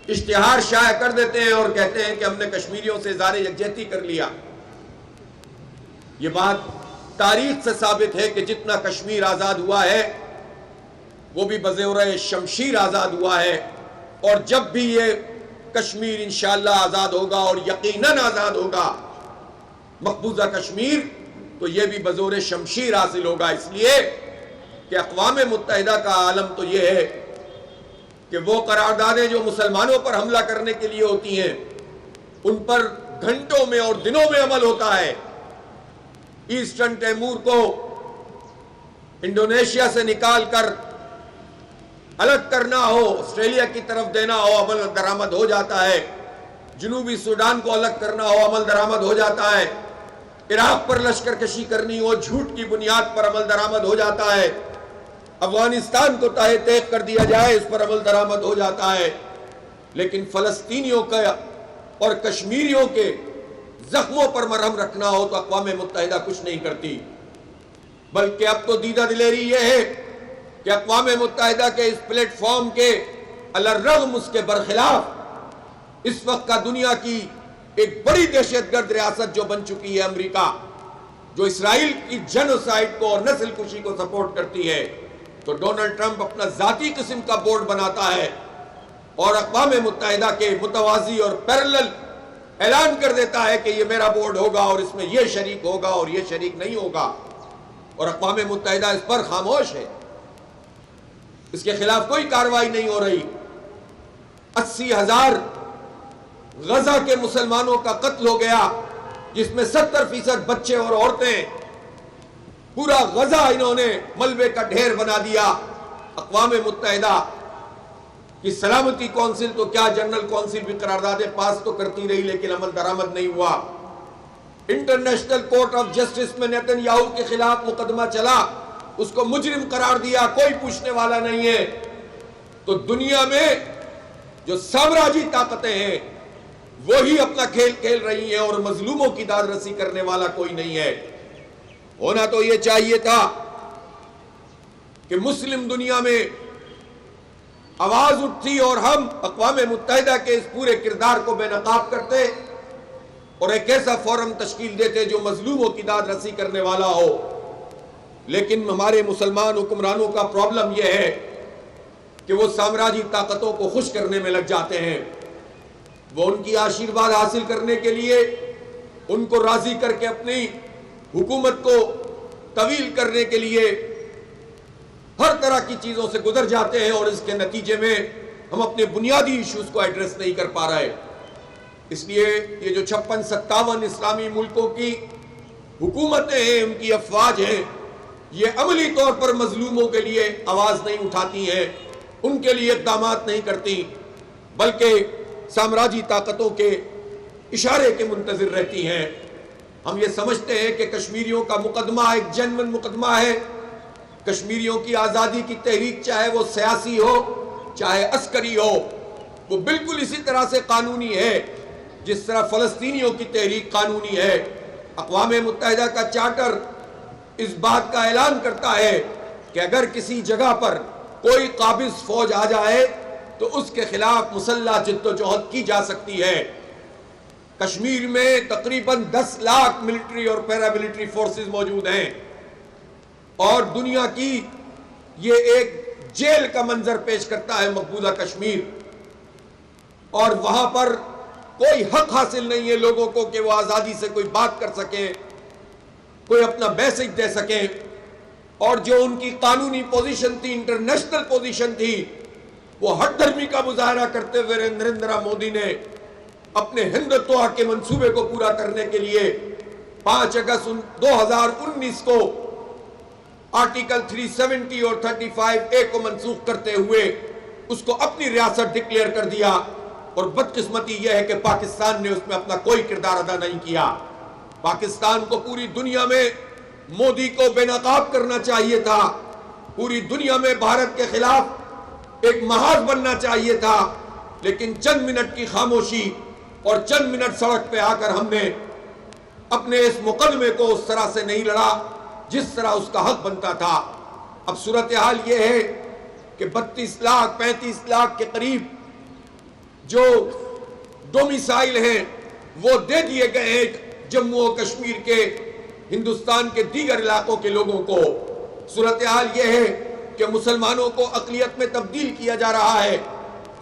اشتہار شائع کر دیتے ہیں اور کہتے ہیں کہ ہم نے کشمیریوں سے اظہار یکجہتی کر لیا۔ یہ بات تاریخ سے ثابت ہے کہ جتنا کشمیر آزاد ہوا ہے وہ بھی بزور شمشیر آزاد ہوا ہے، اور جب بھی یہ کشمیر انشاءاللہ آزاد ہوگا اور یقیناً آزاد ہوگا مقبوضہ کشمیر، تو یہ بھی بزور شمشیر حاصل ہوگا۔ اس لیے کہ اقوام متحدہ کا عالم تو یہ ہے کہ وہ قراردادیں جو مسلمانوں پر حملہ کرنے کے لیے ہوتی ہیں ان پر گھنٹوں میں اور دنوں میں عمل ہوتا ہے۔ ایسٹرن تیمور کو انڈونیشیا سے نکال کر الگ کرنا ہو، آسٹریلیا کی طرف دینا ہو، عمل درآمد ہو جاتا ہے۔ جنوبی سوڈان کو الگ کرنا ہو، عمل درآمد ہو جاتا ہے۔ عراق پر لشکر کشی کرنی ہو، جھوٹ کی بنیاد پر عمل درآمد ہو جاتا ہے۔ افغانستان کو تہہ تیغ کر دیا جائے، اس پر عمل درآمد ہو جاتا ہے۔ لیکن فلسطینیوں کا اور کشمیریوں کے زخموں پر مرہم رکھنا ہو تو اقوام متحدہ کچھ نہیں کرتی، بلکہ اب تو دیدہ دلیری یہ ہے کہ اقوام متحدہ کے اس پلیٹ فارم کے الرغم اس کے برخلاف اس وقت کا دنیا کی ایک بڑی دہشت گرد ریاست جو بن چکی ہے امریکہ، جو اسرائیل کی جنوسائیڈ کو اور نسل کشی کو سپورٹ کرتی ہے، تو ڈونلڈ ٹرمپ اپنا ذاتی قسم کا بورڈ بناتا ہے اور اقوام متحدہ کے متوازی اور پیرلل اعلان کر دیتا ہے کہ یہ میرا بورڈ ہوگا اور اس میں یہ شریک ہوگا اور یہ شریک نہیں ہوگا، اور اقوام متحدہ اس پر خاموش ہے، اس کے خلاف کوئی کارروائی نہیں ہو رہی۔ 80,000 غزہ کے مسلمانوں کا قتل ہو گیا، جس میں 70% بچے اور عورتیں، پورا غزہ انہوں نے ملبے کا ڈھیر بنا دیا۔ اقوام متحدہ کی سلامتی کونسل تو کیا، جنرل کونسل بھی قراردادیں پاس تو کرتی رہی لیکن عمل درآمد نہیں ہوا۔ انٹرنیشنل کورٹ آف جسٹس میں نیتن یاہو کے خلاف مقدمہ چلا، اس کو مجرم قرار دیا، کوئی پوچھنے والا نہیں ہے۔ تو دنیا میں جو سامراجی طاقتیں ہیں وہی اپنا کھیل کھیل رہی ہیں اور مظلوموں کی داد رسی کرنے والا کوئی نہیں ہے۔ ہونا تو یہ چاہیے تھا کہ مسلم دنیا میں آواز اٹھتی اور ہم اقوام متحدہ کے اس پورے کردار کو بے نقاب کرتے اور ایک ایسا فورم تشکیل دیتے جو مظلوموں کی داد رسی کرنے والا ہو۔ لیکن ہمارے مسلمان حکمرانوں کا پرابلم یہ ہے کہ وہ سامراجی طاقتوں کو خوش کرنے میں لگ جاتے ہیں، وہ ان کی آشیرواد حاصل کرنے کے لیے ان کو راضی کر کے اپنی حکومت کو طویل کرنے کے لیے ہر طرح کی چیزوں سے گزر جاتے ہیں، اور اس کے نتیجے میں ہم اپنے بنیادی ایشوز کو ایڈریس نہیں کر پا رہے۔ اس لیے یہ جو 56-57 اسلامی ملکوں کی حکومتیں ہیں، ان کی افواج ہیں، یہ عملی طور پر مظلوموں کے لیے آواز نہیں اٹھاتی ہیں، ان کے لیے اقدامات نہیں کرتی، بلکہ سامراجی طاقتوں کے اشارے کے منتظر رہتی ہیں۔ ہم یہ سمجھتے ہیں کہ کشمیریوں کا مقدمہ ایک جنون مقدمہ ہے۔ کشمیریوں کی آزادی کی تحریک چاہے وہ سیاسی ہو چاہے عسکری ہو، وہ بالکل اسی طرح سے قانونی ہے جس طرح فلسطینیوں کی تحریک قانونی ہے۔ اقوام متحدہ کا چارٹر اس بات کا اعلان کرتا ہے کہ اگر کسی جگہ پر کوئی قابض فوج آ جائے تو اس کے خلاف مسلح جدوجہد کی جا سکتی ہے۔ کشمیر میں تقریباً 10 لاکھ ملٹری اور پیرا ملٹری فورسز موجود ہیں، اور دنیا کی یہ ایک جیل کا منظر پیش کرتا ہے مقبوضہ کشمیر، اور وہاں پر کوئی حق حاصل نہیں ہے لوگوں کو کہ وہ آزادی سے کوئی بات کر سکیں، کوئی اپنا میسج دے سکیں، اور جو ان کی قانونی پوزیشن تھی، انٹرنیشنل پوزیشن تھی، وہ ہٹ دھرمی کا مظاہرہ کرتے ہوئے نریندر مودی نے اپنے ہندوتوا کے منصوبے کو پورا کرنے کے لیے 5 اگست 2019 کو آرٹیکل 370 اور 35A کو منسوخ کرتے ہوئے اس کو اپنی ریاست ڈکلیئر کر دیا، اور بدقسمتی یہ ہے کہ پاکستان نے اس میں اپنا کوئی کردار ادا نہیں کیا۔ پاکستان کو پوری دنیا میں مودی کو بے نقاب کرنا چاہیے تھا، پوری دنیا میں بھارت کے خلاف ایک محاذ بننا چاہیے تھا، لیکن چند منٹ کی خاموشی اور چند منٹ سڑک پہ آ کر ہم نے اپنے اس مقدمے کو اس طرح سے نہیں لڑا جس طرح اس کا حق بنتا تھا۔ اب صورتحال یہ ہے کہ 32 لاکھ 35 لاکھ کے قریب جو ڈومیسائل ہیں وہ دے دیے گئے ہیں جموں و کشمیر کے ہندوستان کے دیگر علاقوں کے لوگوں کو۔ صورتحال یہ ہے کہ مسلمانوں کو اقلیت میں تبدیل کیا جا رہا ہے،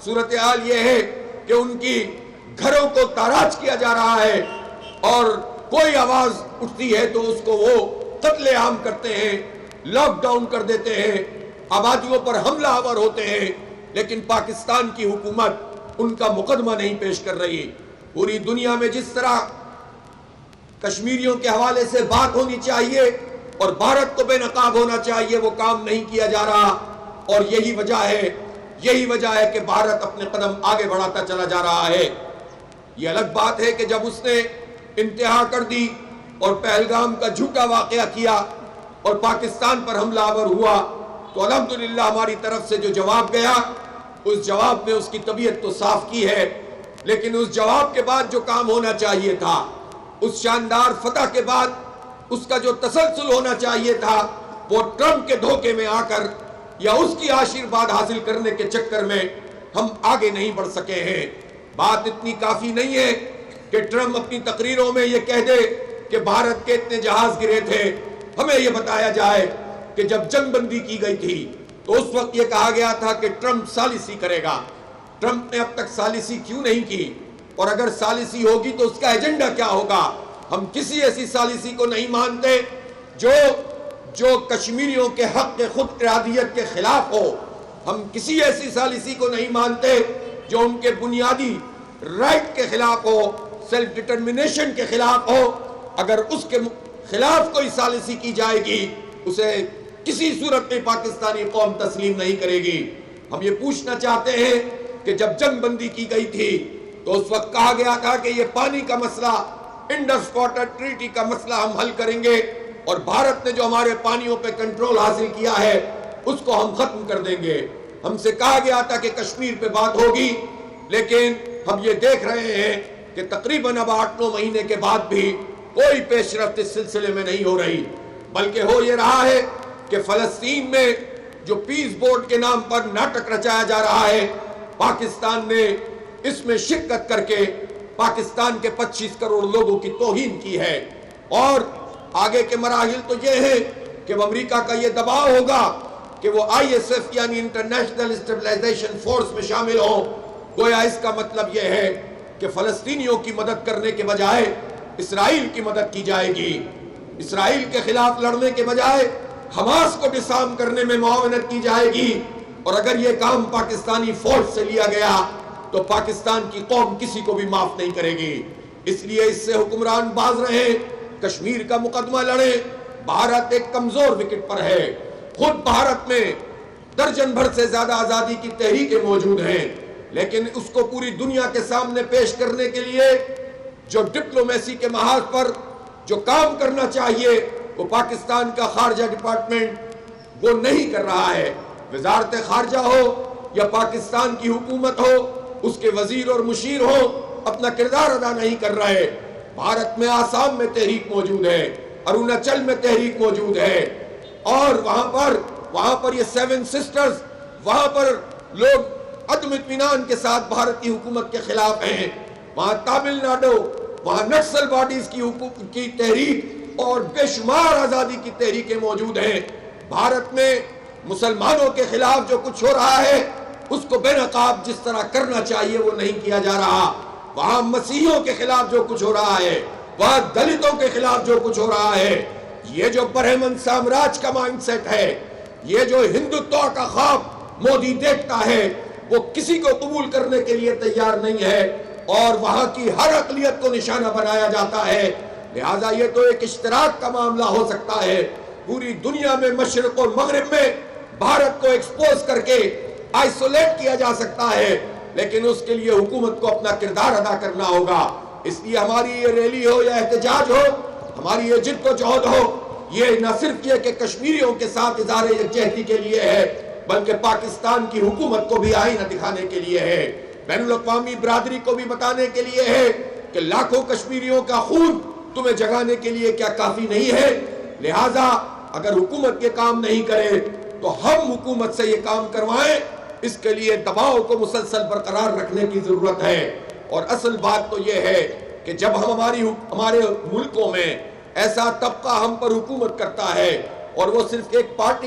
صورتحال یہ ہے کہ ان کی گھروں کو تاراج کیا جا رہا ہے، اور کوئی آواز اٹھتی ہے تو اس کو وہ قتل عام کرتے ہیں، لاک ڈاؤن کر دیتے ہیں، آبادیوں پر حملہ آور ہوتے ہیں، لیکن پاکستان کی حکومت ان کا مقدمہ نہیں پیش کر رہی۔ پوری دنیا میں جس طرح کشمیریوں کے حوالے سے بات ہونی چاہیے اور بھارت کو بے نقاب ہونا چاہیے، وہ کام نہیں کیا جا رہا، اور یہی وجہ ہے کہ بھارت اپنے قدم آگے بڑھاتا چلا جا رہا ہے۔ یہ الگ بات ہے کہ جب اس نے انتہا کر دی اور پہلگام کا جھوٹا واقعہ کیا اور پاکستان پر حملہ آور ہوا، تو الحمدللہ ہماری طرف سے جو جواب گیا، اس جواب میں اس کی طبیعت تو صاف کی ہے، لیکن اس جواب کے بعد جو کام ہونا چاہیے تھا، اس شاندار فتح کے بعد اس کا جو تسلسل ہونا چاہیے تھا، وہ ٹرمپ کے دھوکے میں آ کر یا اس کی آشیرواد حاصل کرنے کے چکر میں ہم آگے نہیں بڑھ سکے ہیں۔ بات اتنی کافی نہیں ہے کہ ٹرمپ اپنی تقریروں میں یہ کہہ دے کہ بھارت کے اتنے جہاز گرے تھے۔ ہمیں یہ بتایا جائے کہ جب جنگ بندی کی گئی تھی تو اس وقت یہ کہا گیا تھا کہ ٹرمپ ثالثی کرے گا۔ ٹرمپ نے اب تک ثالثی کیوں نہیں کی؟ اور اگر ثالثی ہوگی تو اس کا ایجنڈا کیا ہوگا؟ ہم کسی ایسی ثالثی کو نہیں مانتے جو کشمیریوں کے حق کے خود ارادیت کے خلاف ہو۔ ہم کسی ایسی ثالثی کو نہیں مانتے جو ان کے بنیادی رائٹ کے خلاف ہو، سیلف ڈٹرمنیشن کے خلاف ہو۔ اگر اس کے خلاف کوئی ثالثی کی جائے گی، اسے کسی صورت میں پاکستانی قوم تسلیم نہیں کرے گی۔ ہم یہ پوچھنا چاہتے ہیں کہ جب جنگ بندی کی گئی تھی تو اس وقت کہا گیا تھا کہ یہ پانی کا مسئلہ، انڈس واٹر ٹریٹی کا مسئلہ ہم حل کریں گے، اور بھارت نے جو ہمارے پانیوں پہ کنٹرول حاصل کیا ہے اس کو ہم ختم کر دیں گے۔ ہم سے کہا گیا تھا کہ کشمیر پہ بات ہوگی، لیکن ہم یہ دیکھ رہے ہیں کہ تقریباً اب 8-9 مہینے کے بعد بھی کوئی پیش رفت اس سلسلے میں نہیں ہو رہی، بلکہ ہو یہ رہا ہے کہ فلسطین میں جو پیس بورڈ کے نام پر ناٹک رچایا جا رہا ہے، پاکستان نے اس میں شرکت کر کے پاکستان کے 25 کروڑ لوگوں کی توہین کی ہے۔ اور آگے کے مراحل تو یہ ہے کہ امریکہ کا یہ دباؤ ہوگا کہ وہ ISF یعنی انٹرنیشنل اسٹیبلائزیشن فورس میں شامل ہوں۔ گویا اس کا مطلب یہ ہے کہ فلسطینیوں کی مدد کرنے کے بجائے اسرائیل کی مدد کی جائے گی، اسرائیل کے خلاف لڑنے کے بجائے حماس کو ڈسارم کرنے میں معاونت کی جائے گی۔ اور اگر یہ کام پاکستانی فوج سے لیا گیا تو پاکستان کی قوم کسی کو بھی معاف نہیں کرے گی۔ اس لیے اس سے حکمران باز رہیں، کشمیر کا مقدمہ لڑیں۔ بھارت ایک کمزور وکٹ پر ہے۔ خود بھارت میں درجن بھر سے زیادہ آزادی کی تحریکیں موجود ہیں، لیکن اس کو پوری دنیا کے سامنے پیش کرنے کے لیے جو ڈپلومیسی کے محاذ پر جو کام کرنا چاہیے وہ پاکستان کا خارجہ ڈپارٹمنٹ وہ نہیں کر رہا ہے۔ وزارت خارجہ ہو یا پاکستان کی حکومت ہو، اس کے وزیر اور مشیر ہو، اپنا کردار ادا نہیں کر رہے۔ بھارت میں آسام میں تحریک موجود ہے، اروناچل میں تحریک موجود ہے، اور وہاں پر یہ 7 سسٹرز، وہاں پر لوگ عدم اطمینان کے ساتھ بھارتی حکومت کے خلاف ہیں۔ وہاں تامل ناڈو، وہاں نکسل باڈیز کی تحریک اور بے شمار آزادی کی تحریکیں موجود ہیں۔ بھارت میں مسلمانوں کے خلاف جو کچھ ہو رہا ہے اس کو بے نقاب جس طرح کرنا چاہیے وہ نہیں کیا جا رہا۔ وہاں مسیحیوں کے خلاف جو کچھ ہو رہا ہے، وہاں دلتوں کے خلاف جو کچھ ہو رہا ہے، یہ جو برہمن سامراج کا مائنڈ سیٹ ہے، یہ جو ہندوتوا کا خواب مودی دیکھتا ہے، وہ کسی کو قبول کرنے کے لیے تیار نہیں ہے، اور وہاں کی ہر اقلیت کو نشانہ بنایا جاتا ہے۔ لہٰذا یہ تو ایک اشتراک کا معاملہ ہو سکتا ہے، پوری دنیا میں مشرق اور مغرب میں بھارت کو ایکسپوز کر کے آئسولیٹ کیا جا سکتا ہے، لیکن اس کے لیے حکومت کو اپنا کردار ادا کرنا ہوگا۔ اس لیے ہماری یہ ریلی ہو یا احتجاج ہو، ہماری یہ جد و جہد ہو، یہ نہ صرف یہ کہ کشمیریوں کے ساتھ اظہار یکجہتی کے لیے ہے، بلکہ پاکستان کی حکومت کو بھی آئینہ دکھانے کے لیے ہے، بین الاقوامی برادری کو بھی بتانے کے لیے ہے کہ لاکھوں کشمیریوں کا خون تمہیں جگانے کے لیے کیا کافی نہیں ہے۔ لہٰذا اگر حکومت یہ کام نہیں کرے تو ہم حکومت سے یہ کام کروائیں اس کے لیے دباؤ کو مسلسل برقرار رکھنے کی ضرورت ہے۔ اور اصل بات تو یہ ہے کہ جب ہمارے ملکوں میں ایسا طبقہ ہم پر حکومت کرتا ہے اور وہ صرف ایک پارٹی